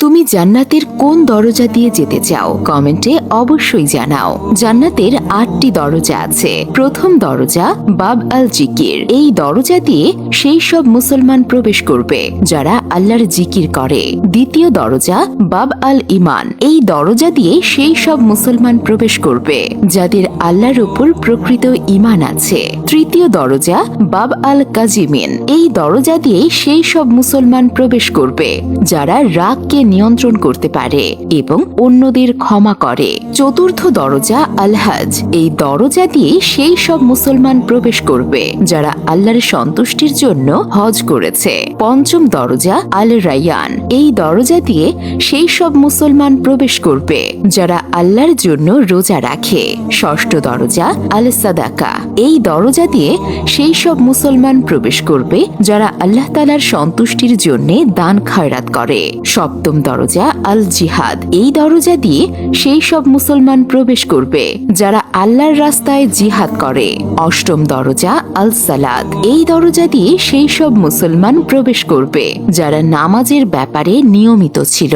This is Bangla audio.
তুমি জান্নাতের কোন দরজা দিয়ে যেতে চাও? কমেন্টে অবশ্যই জানাও। জান্নাতের 8টি দরজা আছে। প্রথম দরজা বাব আল জিকির। এই দরজা দিয়ে সেই সব মুসলমান প্রবেশ করবে যারা আল্লাহর জিকির করে। দ্বিতীয় দরজা বাব আল ইমান। এই দরজা দিয়ে সেই সব মুসলমান প্রবেশ করবে যাদের আল্লাহর উপর প্রকৃত ইমান আছে। তৃতীয় দরজা বাব আল কাজিমিন। এই দরজা দিয়ে সেই সব মুসলমান প্রবেশ করবে যারা রাগকে নিয়ন্ত্রণ করতে পারে এবং অন্যদের ক্ষমা করে। চতুর্থ দরজা আল হজ। এই দরজা দিয়ে সেই সব মুসলমান প্রবেশ করবে যারা আল্লাহর সন্তুষ্টির জন্য হজ করেছে। পঞ্চম দরজা আল রায়ান। এই দরজা দিয়ে সেই সব মুসলমান প্রবেশ করবে যারা আল্লাহর জন্য রোজা রাখে। ষষ্ঠ দরজা আল সাদাকা। এই দরজা দিয়ে সেই সব মুসলমান প্রবেশ করবে যারা আল্লাহ তাআলার সন্তুষ্টির জন্য দান খয়রাত করে। সপ্তম দরজা আল জিহাদ। এই দরজা দিয়ে সেই সব মুসলমান প্রবেশ করবে যারা আল্লাহর রাস্তায় জিহাদ করে। অষ্টম দরজা আল সালাত। এই দরজা দিয়ে সেই সব মুসলমান প্রবেশ করবে যারা নামাজের ব্যাপারে নিয়মিত ছিল।